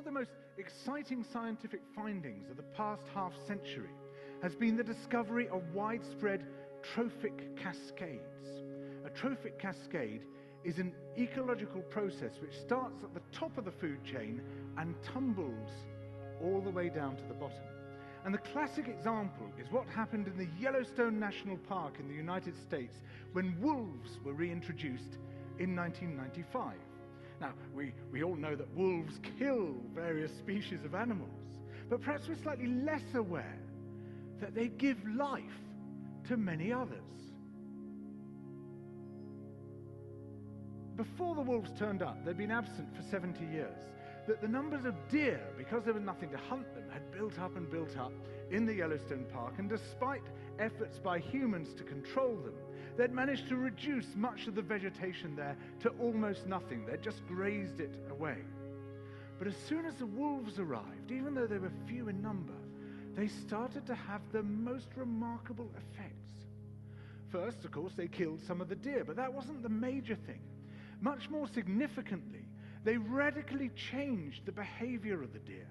of the most exciting scientific findings of the past half-century has been the discovery of widespread trophic cascades. A trophic cascade is an ecological process which starts at the top of the food chain and tumbles all the way down to the bottom. And the classic example is what happened in the Yellowstone National Park in the United States when wolves were reintroduced in 1995. Now, we all know that wolves kill various species of animals, but perhaps we're slightly less aware that they give life to many others. Before the wolves turned up, they'd been absent for 70 years. That the numbers of deer, because there was nothing to hunt them, had built up and built up in the Yellowstone Park, and despite efforts by humans to control them, they'd managed to reduce much of the vegetation there to almost nothing. They'd just grazed it away. But as soon as the wolves arrived, even though they were few in number, they started to have the most remarkable effects. First, of course, they killed some of the deer, but that wasn't the major thing. Much more significantly, they radically changed the behavior of the deer.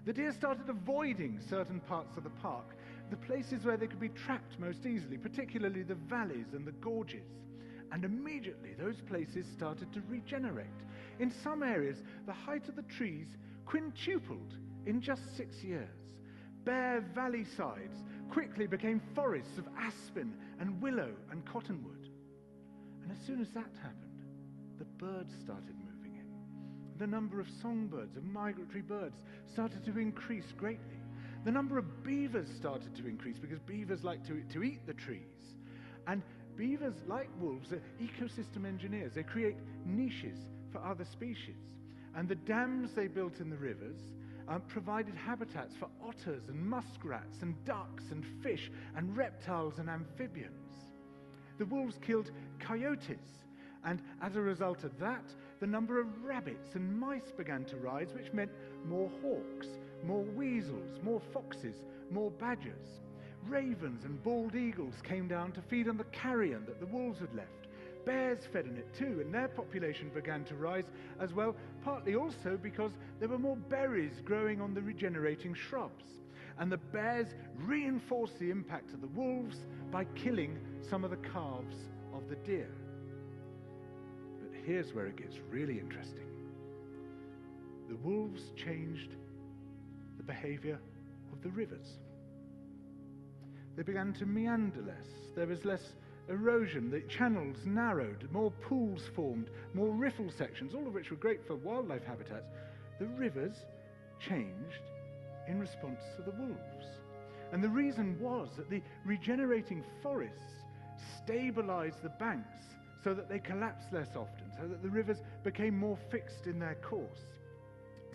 The deer started avoiding certain parts of the park, the places where they could be trapped most easily, particularly the valleys and the gorges. And immediately those places started to regenerate. In some areas, the height of the trees quintupled in just 6 years. Bare valley sides quickly became forests of aspen and willow and cottonwood. And as soon as that happened, the birds started moving in. The number of songbirds, of migratory birds, started to increase greatly. The number of beavers started to increase because beavers like to eat the trees. And beavers, like wolves, are ecosystem engineers. They create niches for other species. And the dams they built in the rivers provided habitats for otters and muskrats and ducks and fish and reptiles and amphibians. The wolves killed coyotes, and as a result of that, the number of rabbits and mice began to rise, which meant more hawks, more weasels, more foxes, more badgers. Ravens and bald eagles came down to feed on the carrion that the wolves had left. Bears fed on it too, and their population began to rise as well, partly also because there were more berries growing on the regenerating shrubs. And the bears reinforced the impact of the wolves by killing some of the calves of the deer. Here's where it gets really interesting. The wolves changed the behavior of the rivers. They began to meander less. There was less erosion. The channels narrowed. More pools formed. More riffle sections, all of which were great for wildlife habitats. The rivers changed in response to the wolves. And the reason was that the regenerating forests stabilized the banks so that they collapsed less often, so that the rivers became more fixed in their course.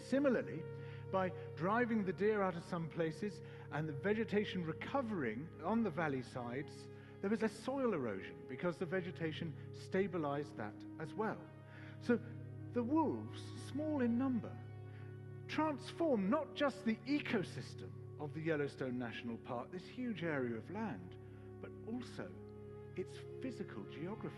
Similarly, by driving the deer out of some places and the vegetation recovering on the valley sides, there was less soil erosion because the vegetation stabilized that as well. So the wolves, small in number, transformed not just the ecosystem of the Yellowstone National Park, this huge area of land, but also its physical geography.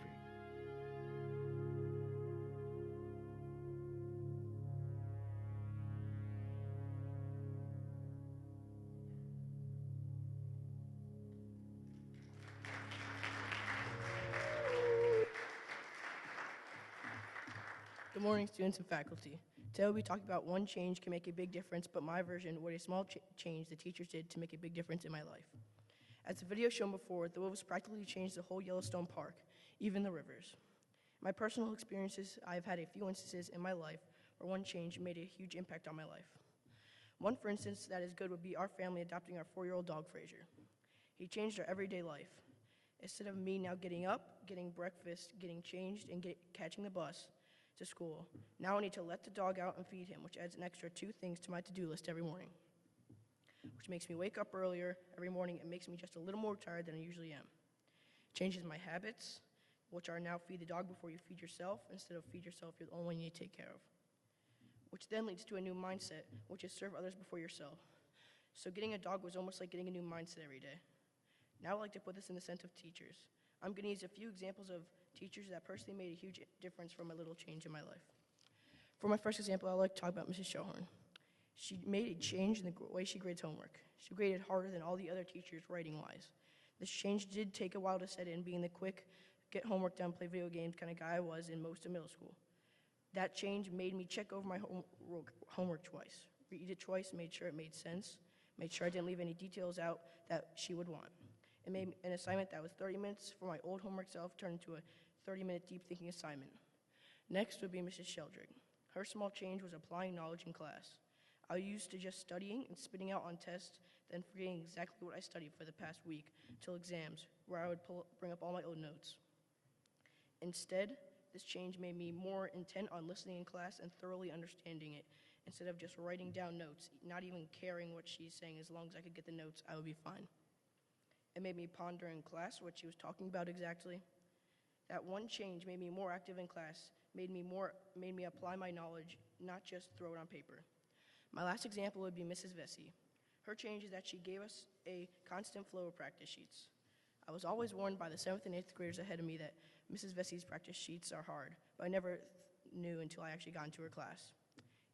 Good morning, students and faculty. Today we'll be talking about one change can make a big difference, but my version, what a small change the teachers did to make a big difference in my life. As the video shown before, the wolves practically changed the whole Yellowstone Park, even the rivers. In my personal experiences, I've had a few instances in my life where one change made a huge impact on my life. One, for instance, that is good would be our family adopting our 4-year-old dog, Fraser. He changed our everyday life. Instead of me now getting up, getting breakfast, getting changed, and catching the bus to school, now I need to let the dog out and feed him, which adds an extra 2 things to my to-do list every morning, which makes me wake up earlier every morning and makes me just a little more tired than I usually am. It changes my habits, which are now feed the dog before you feed yourself, instead of feed yourself, you're the only one you need to take care of, which then leads to a new mindset, which is serve others before yourself. So getting a dog was almost like getting a new mindset every day. Now I'd like to put this in the sense of teachers. I'm going to use a few examples of teachers that personally made a huge difference from a little change in my life. For my first example, I'd like to talk about Mrs. Shohorn. She made a change in the way she grades homework. She graded harder than all the other teachers writing-wise. This change did take a while to set in, being the quick, get homework done, play video games kind of guy I was in most of middle school. That change made me check over my homework twice, read it twice, made sure it made sense, made sure I didn't leave any details out that she would want. It made an assignment that was 30 minutes for my old homework self turned into a 30-minute deep thinking assignment. Next would be Mrs. Sheldrick. Her small change was applying knowledge in class. I used to just studying and spitting out on tests, then forgetting exactly what I studied for the past week till exams, where I would bring up all my old notes. Instead, this change made me more intent on listening in class and thoroughly understanding it, instead of just writing down notes, not even caring what she's saying. As long as I could get the notes, I would be fine. It made me ponder in class what she was talking about exactly. That one change made me more active in class, made me apply my knowledge, not just throw it on paper. My last example would be Mrs. Vesey. Her change is that she gave us a constant flow of practice sheets. I was always warned by the 7th and 8th graders ahead of me that Mrs. Vesey's practice sheets are hard, but I never knew until I actually got into her class.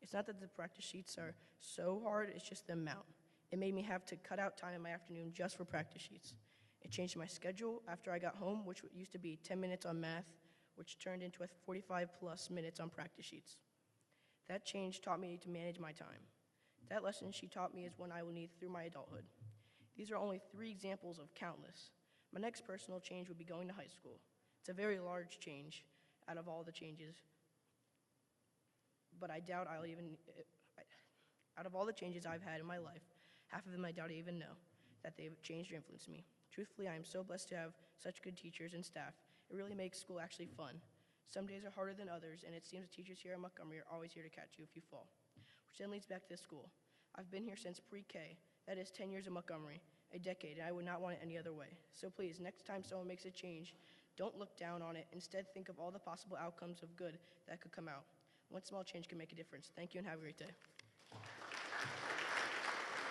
It's not that the practice sheets are so hard, it's just the amount. It made me have to cut out time in my afternoon just for practice sheets. It changed my schedule after I got home, which used to be 10 minutes on math, which turned into 45 plus minutes on practice sheets. That change taught me to manage my time. That lesson she taught me is one I will need through my adulthood. These are only 3 examples of countless. My next personal change would be going to high school. It's a very large change out of all the changes, but I doubt out of all the changes I've had in my life, half of them I doubt I even know that they've changed or influenced me. Truthfully, I am so blessed to have such good teachers and staff. It really makes school actually fun. Some days are harder than others, and it seems the teachers here at Montgomery are always here to catch you if you fall. Which then leads back to this school. I've been here since pre-K, that is 10 years at Montgomery, a decade, and I would not want it any other way. So please, next time someone makes a change, don't look down on it. Instead, think of all the possible outcomes of good that could come out. One small change can make a difference. Thank you and have a great day.